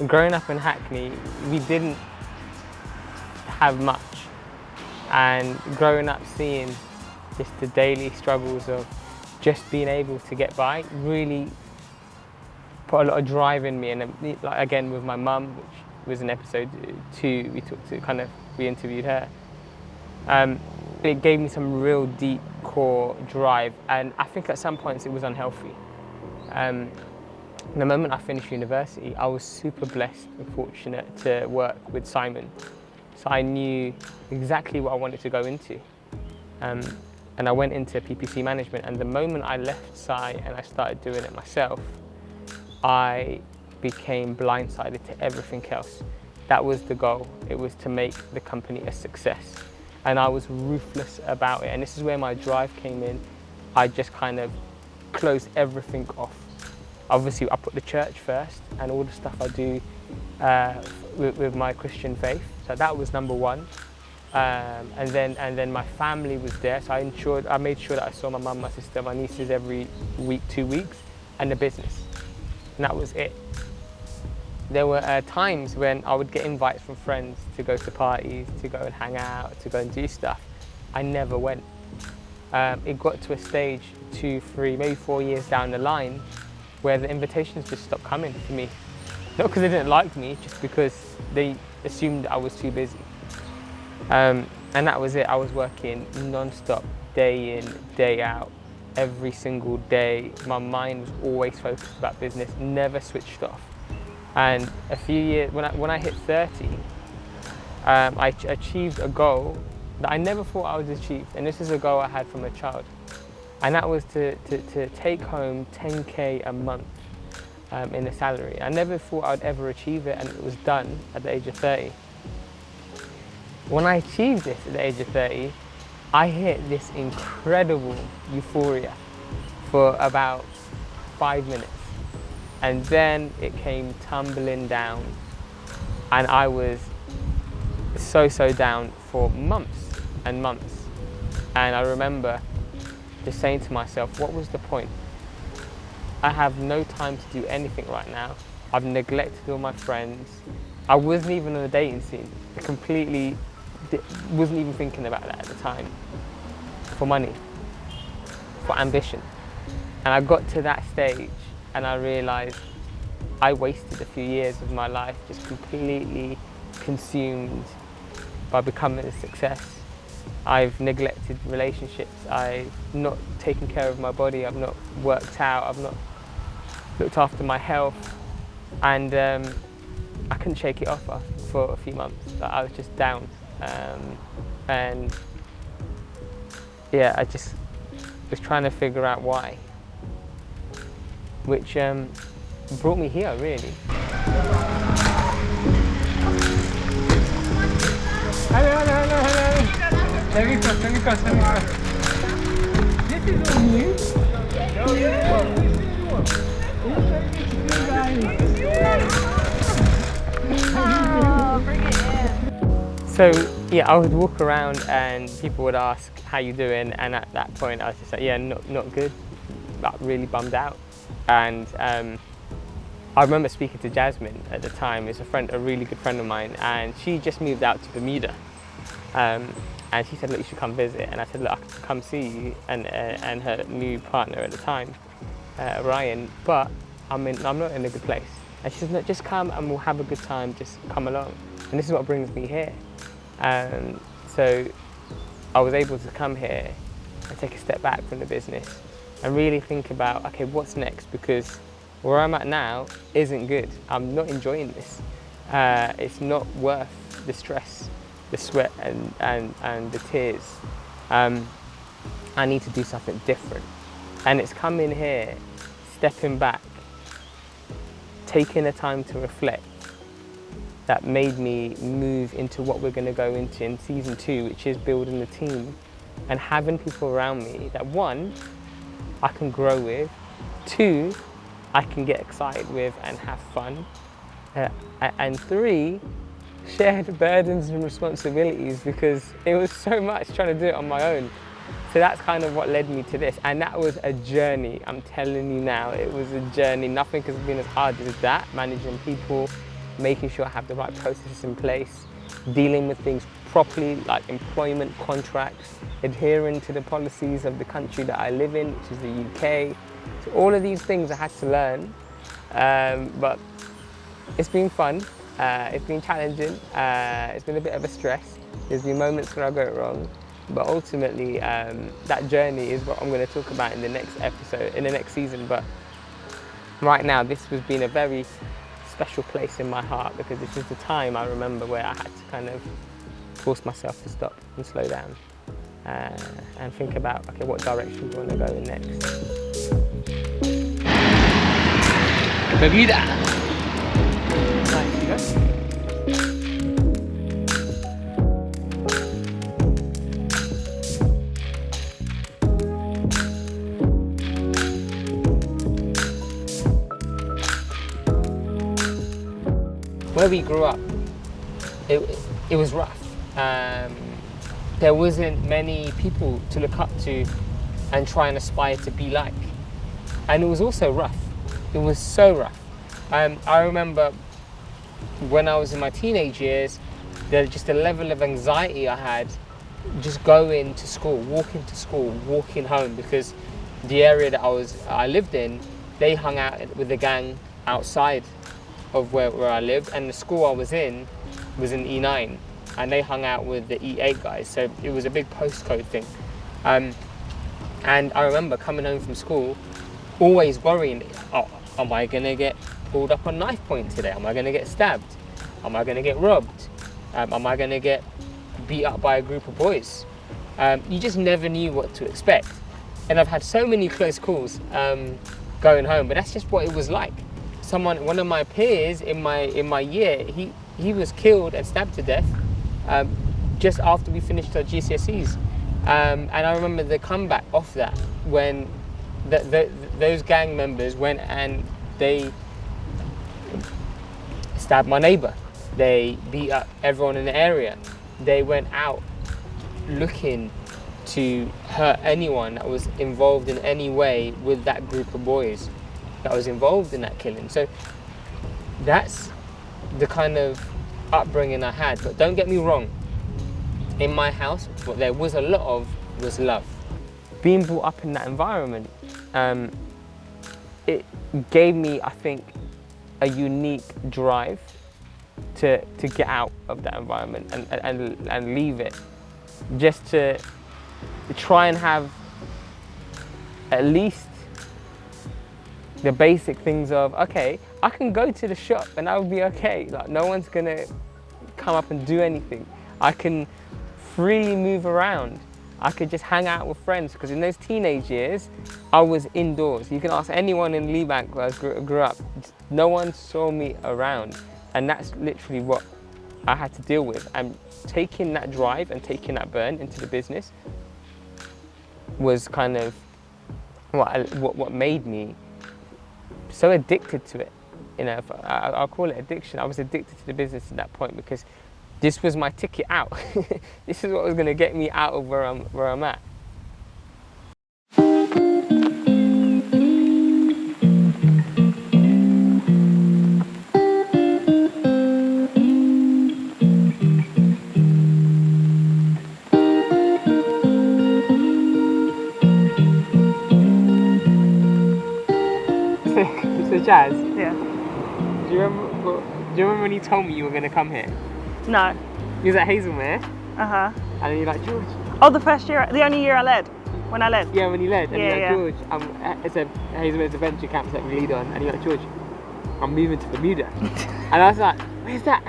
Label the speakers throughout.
Speaker 1: growing up in Hackney, we didn't have much. And growing up seeing just the daily struggles of just being able to get by really put a lot of drive in me. And like, again, with my mum, which was in episode 2, we interviewed her. It gave me some real deep core drive, and I think at some points it was unhealthy. The moment I finished university, I was super blessed and fortunate to work with Simon. So I knew exactly what I wanted to go into. And I went into PPC management, and the moment I left Sci and I started doing it myself, I became blindsided to everything else. That was the goal. It was to make the company a success. And I was ruthless about it. And this is where my drive came in. I just kind of closed everything off. Obviously, I put the church first and all the stuff I do with my Christian faith. So that was number one. And then my family was there. So I made sure that I saw my mum, my sister, my nieces every week, 2 weeks, and the business. And that was it. There were times when I would get invites from friends to go to parties, to go and hang out, to go and do stuff. I never went. It got to a stage 2, 3, maybe 4 years down the line where the invitations just stopped coming to me. Not because they didn't like me, just because they assumed I was too busy. And that was it. I was working non-stop, day in, day out, every single day. My mind was always focused about business, never switched off. And a few years, when I hit 30, I achieved a goal that I never thought I would achieve. And this is a goal I had from a child. And that was to take home 10K a month in a salary. I never thought I'd ever achieve it, and it was done at the age of 30. When I achieved this at the age of 30, I hit this incredible euphoria for about 5 minutes. And then it came tumbling down, and I was so down for months and months. And I remember just saying to myself, what was the point? I have no time to do anything right now. I've neglected all my friends. I wasn't even on the dating scene. I completely wasn't even thinking about that at the time. For money, for ambition. And I got to that stage and I realised I wasted a few years of my life just completely consumed by becoming a success. I've neglected relationships, I've not taken care of my body, I've not worked out, I've not looked after my health, and I couldn't shake it off for a few months. I was just down, and yeah, I just was trying to figure out why, which brought me here, really. Hello. Let me cross. This is all new? Oh, yeah. Oh, bring it in. So, yeah, I would walk around and people would ask, how you doing? And at that point, I was just like, yeah, not good, but really bummed out. And I remember speaking to Jasmine at the time. It's a really good friend of mine, and she just moved out to Bermuda. And she said, look, you should come visit. And I said, look, I can come see you and her new partner at the time, Ryan, but I'm not in a good place. And she said, no, just come and we'll have a good time, just come along. And this is what brings me here. So I was able to come here and take a step back from the business and really think about, okay, what's next? Because where I'm at now isn't good. I'm not enjoying this. It's not worth the stress, the sweat and the tears. I need to do something different. And it's coming here, stepping back, taking the time to reflect, that made me move into what we're going to go into in season 2, which is building the team and having people around me that, 1, I can grow with, 2, I can get excited with and have fun, and 3, share the burdens and responsibilities, because it was so much trying to do it on my own. So that's kind of what led me to this, and that was a journey. I'm telling you now, it was a journey. Nothing has been as hard as that, managing people, making sure I have the right processes in place, dealing with things properly, like employment contracts, adhering to the policies of the country that I live in, which is the UK. So all of these things I had to learn, but it's been fun, it's been challenging, it's been a bit of a stress. There's been moments where I got it wrong, but ultimately that journey is what I'm going to talk about in the next episode, in the next season. But right now, this has been a very special place in my heart, because this was the time I remember where I had to kind of force myself to stop and slow down and think about, okay, what direction do I want to go in next? Bermuda. Nice, you go. Where we grew up, it was rough. There wasn't many people to look up to and try and aspire to be like. And it was also rough. It was so rough. I remember when I was in my teenage years, there's just a level of anxiety I had just going to school, walking home, because the area that I lived in, they hung out with the gang outside of where I lived, and the school I was in E9, and they hung out with the E8 guys, so it was a big postcode thing. And I remember coming home from school always worrying, oh, am I going to get pulled up on knife point today? Am I going to get stabbed? Am I going to get robbed? Am I going to get beat up by a group of boys? You just never knew what to expect. And I've had so many close calls going home, but that's just what it was like. One of my peers in my year, he was killed and stabbed to death just after we finished our GCSEs. And I remember the comeback off that, when those gang members went and they stabbed my neighbour. They beat up everyone in the area. They went out looking to hurt anyone that was involved in any way with that group of boys that was involved in that killing. So that's the kind of upbringing I had. But don't get me wrong, in my house, what there was a lot of was love. Being brought up in that environment, it gave me, I think, a unique drive to get out of that environment and leave it, just to try and have at least the basic things of, okay, I can go to the shop and I'll be okay. Like, no one's gonna come up and do anything. I can freely move around. I could just hang out with friends, because in those teenage years, I was indoors. You can ask anyone in Leebank where I grew up, no one saw me around. And that's literally what I had to deal with. And taking that drive and taking that burn into the business was kind of what made me so addicted to it. You know, I'll call it addiction. I was addicted to the business at that point, because this was my ticket out. This is what was going to get me out of where I'm at. So Jazz,
Speaker 2: Yeah.
Speaker 1: do you remember when you told me you were going to come here?
Speaker 2: No.
Speaker 1: You was at Hazelmere,
Speaker 2: Uh-huh.
Speaker 1: and then you're like, George.
Speaker 2: Oh, the only year I led. When I led.
Speaker 1: Yeah, when you led, and
Speaker 2: Yeah,
Speaker 1: you're like, George, it's a Hazelmere's adventure camp that we lead on, and you're like, George, I'm moving to Bermuda. And I was like, where's that?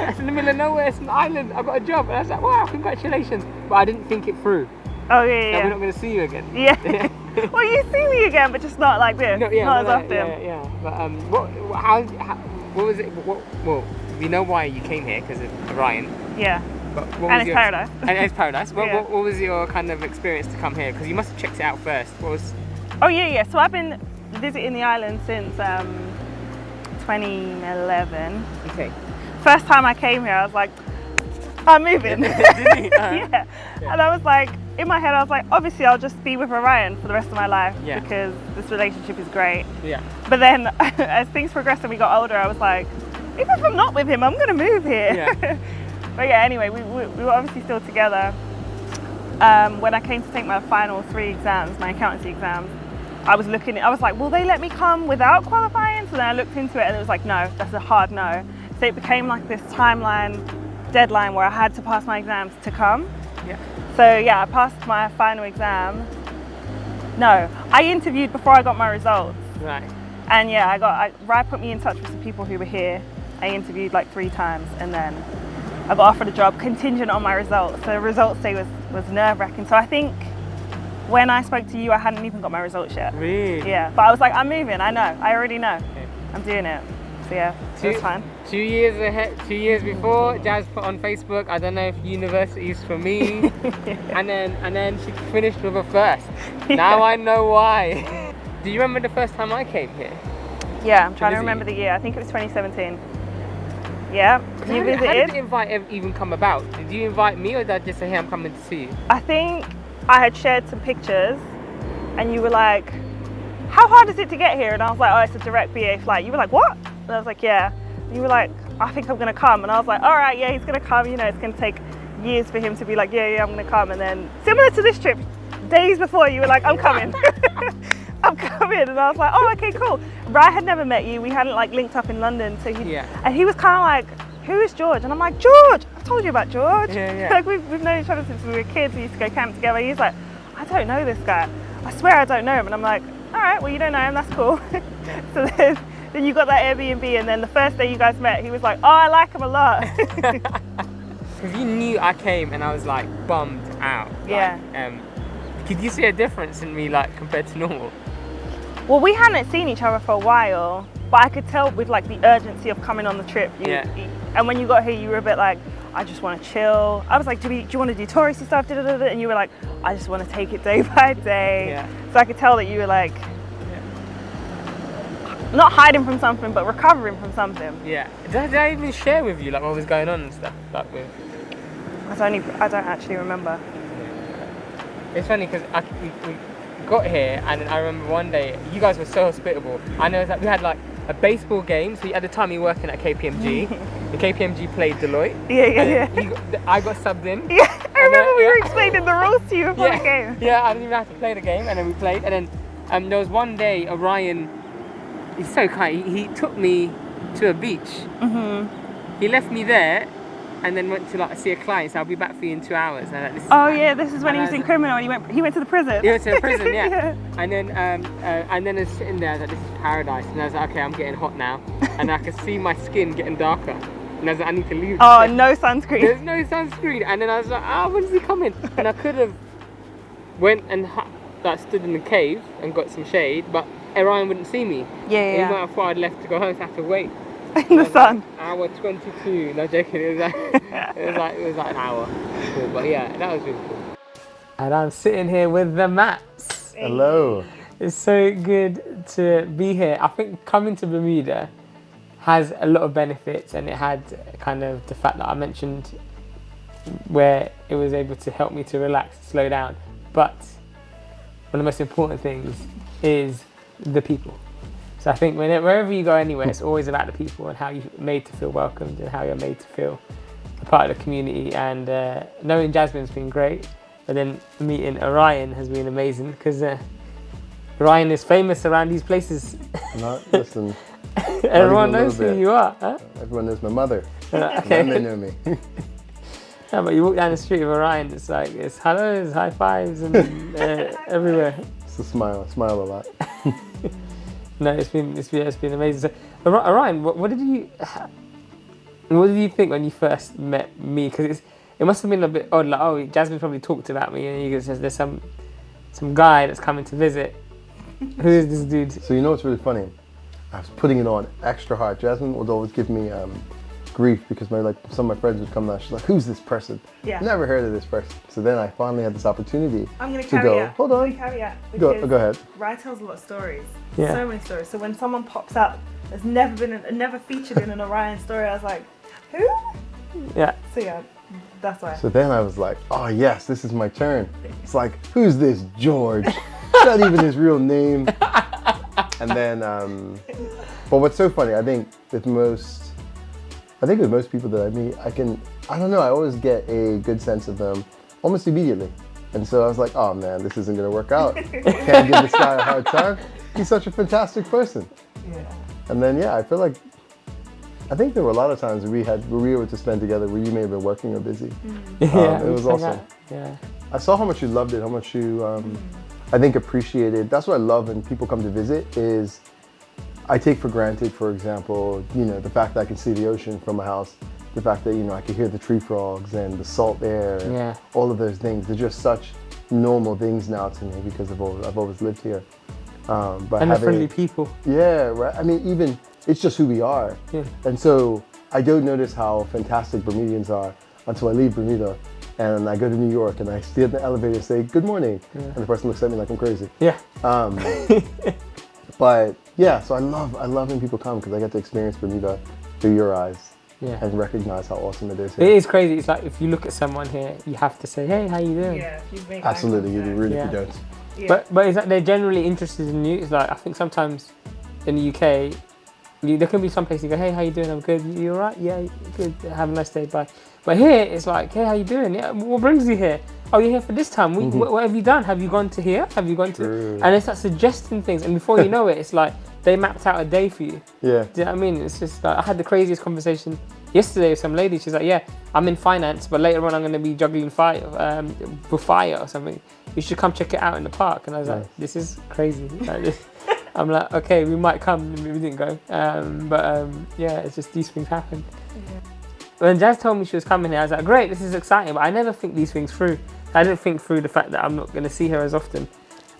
Speaker 1: It's in the middle of nowhere, it's an island, I've got a job. And I was like, wow, congratulations. But I didn't think it through.
Speaker 2: Oh, yeah.
Speaker 1: That we're not going to see you again.
Speaker 2: Yeah. Well, you see me again, but just not like this. Not as often.
Speaker 1: Yeah. But what was it? Well, we know why you came here, because of Ryan.
Speaker 2: Yeah.
Speaker 1: But what
Speaker 2: And
Speaker 1: was
Speaker 2: it's paradise.
Speaker 1: And it's paradise.
Speaker 2: Yeah.
Speaker 1: What was your kind of experience to come here? Because you must have checked it out first. What was?
Speaker 2: Oh, yeah. So I've been visiting the island since 2011.
Speaker 1: Okay.
Speaker 2: First time I came here, I was like, I'm moving.
Speaker 1: Did you?
Speaker 2: Yeah. And I was like, in my head, I was like, obviously I'll just be with Orion for the rest of my life, because this relationship is great.
Speaker 1: Yeah.
Speaker 2: But then as things progressed and we got older, I was like, even if I'm not with him, I'm gonna move here.
Speaker 1: Yeah.
Speaker 2: But yeah, anyway, we were obviously still together. When I came to take my final 3 exams, my accountancy exams, I was like, will they let me come without qualifying? So then I looked into it and it was like, no, that's a hard no. So it became like this deadline where I had to pass my exams to come.
Speaker 1: Yeah.
Speaker 2: So yeah, I passed my final exam. No, I interviewed before I got my results.
Speaker 1: Right.
Speaker 2: And yeah, Rai put me in touch with some people who were here. I interviewed like 3 times and then I got offered a job contingent on my results. So the results day was nerve-wracking. So I think when I spoke to you, I hadn't even got my results yet.
Speaker 1: Really?
Speaker 2: Yeah, but I was like, I'm moving, I know, I already know.
Speaker 1: Okay.
Speaker 2: I'm doing it. So yeah, it was fine.
Speaker 1: 2 years ahead, 2 years before, Jazz put on Facebook, I don't know if university's for me. and then she finished with a first.
Speaker 2: Yeah.
Speaker 1: Now I know why. Do you remember the first time I came here?
Speaker 2: Yeah, I'm trying to
Speaker 1: visit
Speaker 2: remember
Speaker 1: you?
Speaker 2: the year. I think it was 2017. Yeah, you
Speaker 1: How
Speaker 2: visited.
Speaker 1: did the invite even come about? Did you invite me or did I just say, hey, I'm coming to see you?
Speaker 2: I think I had shared some pictures and you were like, how hard is it to get here? And I was like, oh, it's a direct BA flight. You were like, what? And I was like, yeah. And you were like, I think I'm gonna come. And I was like, all right, yeah, he's gonna come. You know, it's gonna take years for him to be like, yeah, I'm gonna come. And then similar to this trip, days before you were like, I'm coming. I'm coming. And I was like, oh, okay, cool. Rai had never met you. We hadn't like linked up in London. So and he was kind of like, who is George? And I'm like, George, I've told you about George.
Speaker 1: Yeah.
Speaker 2: Like we've known each other since we were kids. We used to go camp together. He's like, I don't know this guy. I swear I don't know him. And I'm like, all right, well, you don't know him, that's cool. So then you got that Airbnb, and then the first day you guys met, he was like, oh, I like him a lot.
Speaker 1: Because you knew I came and I was like bummed out.
Speaker 2: Yeah.
Speaker 1: Could you see a difference in me like compared to normal?
Speaker 2: Well, we hadn't seen each other for a while, but I could tell with like the urgency of coming on the trip. And when you got here, you were a bit like, I just want to chill. I was like, do you want to do touristy stuff? And you were like, I just want to take it day by day.
Speaker 1: Yeah.
Speaker 2: So I could tell that you were like, not hiding from something, but recovering from something.
Speaker 1: Yeah. Did I even share with you like what was going on and stuff? Like with...
Speaker 2: I don't actually remember.
Speaker 1: It's funny because we got here and then I remember one day you guys were so hospitable. I know that we had like a baseball game. So at the time you were working at KPMG. The KPMG played Deloitte.
Speaker 2: Yeah.
Speaker 1: I got subbed in.
Speaker 2: Yeah, I remember we were explaining the rules to you before the game.
Speaker 1: Yeah, I didn't even have to play the game, and then we played. And then there was one day, Orion, he's so kind. He took me to a beach. Mm-hmm. He left me there, and then went to like see a client. So I'll be back for you in 2 hours. And
Speaker 2: This is when he was in criminal. And he went to the prison.
Speaker 1: He went to the prison, yeah. And then I was sitting there. I was like, this is paradise. And I was like, okay, I'm getting hot now, and I could see my skin getting darker. And I was like, I need to leave.
Speaker 2: Oh, no sunscreen.
Speaker 1: There's no sunscreen. And then I was like, when's he coming? And I could have went and stood in the cave and got some shade, but Orion wouldn't see me.
Speaker 2: Yeah.
Speaker 1: Even after I'd left to go home, so I had to wait.
Speaker 2: In the sun.
Speaker 1: Like, hour 22. No joking. It was like an hour. Cool, but yeah, that was really cool. And I'm sitting here with the Mats.
Speaker 3: Hello.
Speaker 1: It's so good to be here. I think coming to Bermuda has a lot of benefits, and it had kind of the fact that I mentioned where it was able to help me to relax, slow down. But one of the most important things is the people. So I think wherever you go anywhere, it's always about the people and how you're made to feel welcomed and how you're made to feel a part of the community. And knowing Jasmine's been great, but then meeting Orion has been amazing because Orion is famous around these places.
Speaker 3: Listen.
Speaker 1: Everyone knows who you are, huh?
Speaker 3: Everyone knows my mother.
Speaker 1: Okay.
Speaker 3: And they know me.
Speaker 1: Yeah, but you walk down the street of Orion, it's like, it's hellos, high fives, and everywhere.
Speaker 3: It's a smile. I smile a lot.
Speaker 1: No, it's been amazing. So, Orion, what did you think when you first met me? Because it must have been a bit odd. Like, oh, Jasmine probably talked about me, and you says there's some guy that's coming to visit. Who is this dude?
Speaker 3: So you know what's really funny? I was putting it on extra hard. Jasmine would always give me grief because some of my friends would come down. She's like, "Who's this person?
Speaker 2: Yeah.
Speaker 3: Never heard of this person." So then I finally had this opportunity
Speaker 2: I'm going to
Speaker 3: to
Speaker 2: caveat.
Speaker 3: go. Hold on. Go ahead.
Speaker 2: Rai tells a lot of stories.
Speaker 1: Yeah.
Speaker 2: So many stories. So when someone pops up that's never featured in an Orion story, I was like, who?
Speaker 1: Yeah.
Speaker 2: So yeah, that's why.
Speaker 3: So then I was like, "Oh yes, this is my turn." It's like, "Who's this George?" Not even his real name. And then, but what's so funny, I think with most I think with most people that I meet, I don't know, I always get a good sense of them almost immediately. And so I was like, oh man, this isn't gonna work out. Can't give this guy a hard time. He's such a fantastic person.
Speaker 2: Yeah.
Speaker 3: And then, yeah, I think there were a lot of times where we were to spend together where you may have been working or busy.
Speaker 1: Yeah,
Speaker 3: it was awesome.
Speaker 1: Yeah.
Speaker 3: I saw how much you loved it, how much you, I think, appreciated. That's what I love when people come to visit is, I take for granted, for example, the fact that I can see the ocean from my house, the fact that, I can hear the tree frogs and the salt air, and all of those things. They're just such normal things now to me because I've always lived here.
Speaker 1: And the friendly people.
Speaker 3: Yeah, right. I mean, even, it's just who we are.
Speaker 1: Yeah.
Speaker 3: And so I don't notice how fantastic Bermudians are until I leave Bermuda and I go to New York and I sit in the elevator and say, good morning. And the person looks at me like I'm crazy.
Speaker 1: Yeah.
Speaker 3: But yeah, so I love when people come because I get to experience Bermuda through your eyes. Yeah. And recognize how awesome it is here.
Speaker 1: It is crazy. It's like if you look at someone here, you have to say, hey, how you doing?
Speaker 2: Yeah,
Speaker 3: absolutely, you'd be rude if you don't.
Speaker 1: Yeah. But it's like they're generally interested in you. It's like, I think sometimes in the UK, there can be some places you go, hey, how you doing? I'm good. You all right? Yeah, good. Have a nice day. Bye. But here, it's like, hey, how you doing? Yeah, what brings you here? Oh, you're here for this time. What have you done? Have you gone to here? Have you gone to? And it's like suggesting things. And before you know it, it's like they mapped out a day for you. Yeah. Do you know what I mean? It's just like, I had the craziest conversation yesterday with some lady. She's like, yeah, I'm in finance, but later on I'm going to be juggling fire or something. You should come check it out in the park. And I was like, this is crazy. I'm like, okay, we might come. We didn't go. Yeah, it's just these things happen. Yeah. When Jazz told me she was coming here, I was like, great, this is exciting. But I never think these things through. I didn't think through the fact that I'm not going to see her as often.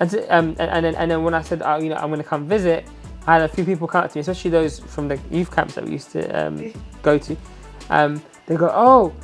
Speaker 1: And then when I said, I'm going to come visit, I had a few people come up to me, especially those from the youth camps that we used to go to. They go, oh,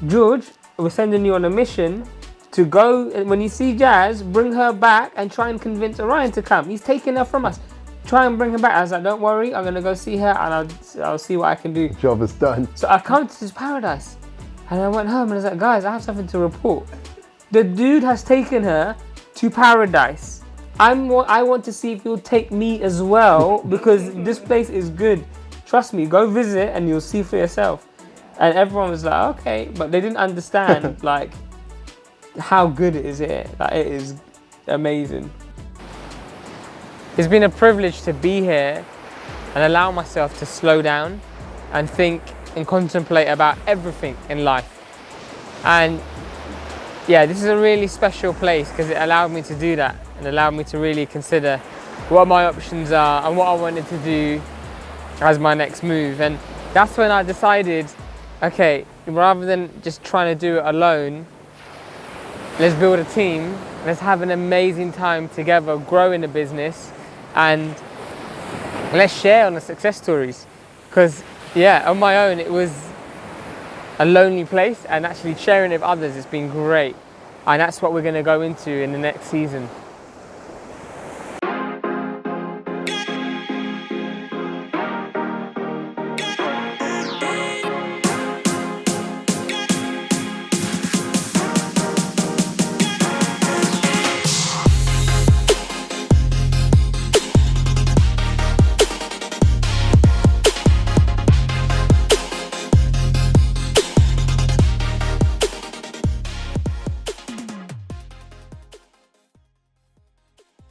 Speaker 1: George, we're sending you on a mission to go, when you see Jazz, bring her back and try and convince Orion to come. He's taking her from us. Try and bring her back. I was like, don't worry, I'm going to go see her and I'll see what I can do.
Speaker 3: Job is done.
Speaker 1: So I come to this paradise and I went home and I was like, guys, I have something to report. The dude has taken her to paradise. I want to see if he'll take me as well because this place is good. Trust me, go visit and you'll see for yourself. And everyone was like, okay, but they didn't understand like how good it is here. Like, it is amazing. It's been a privilege to be here and allow myself to slow down and think and contemplate about everything in life. And yeah, this is a really special place because it allowed me to do that and allowed me to really consider what my options are and what I wanted to do as my next move. And that's when I decided, okay, rather than just trying to do it alone, let's build a team, let's have an amazing time together, grow in the business, and let's share on the success stories. Because yeah, on my own, it was a lonely place, and actually sharing it with others has been great. And that's what we're going to go into in the next season.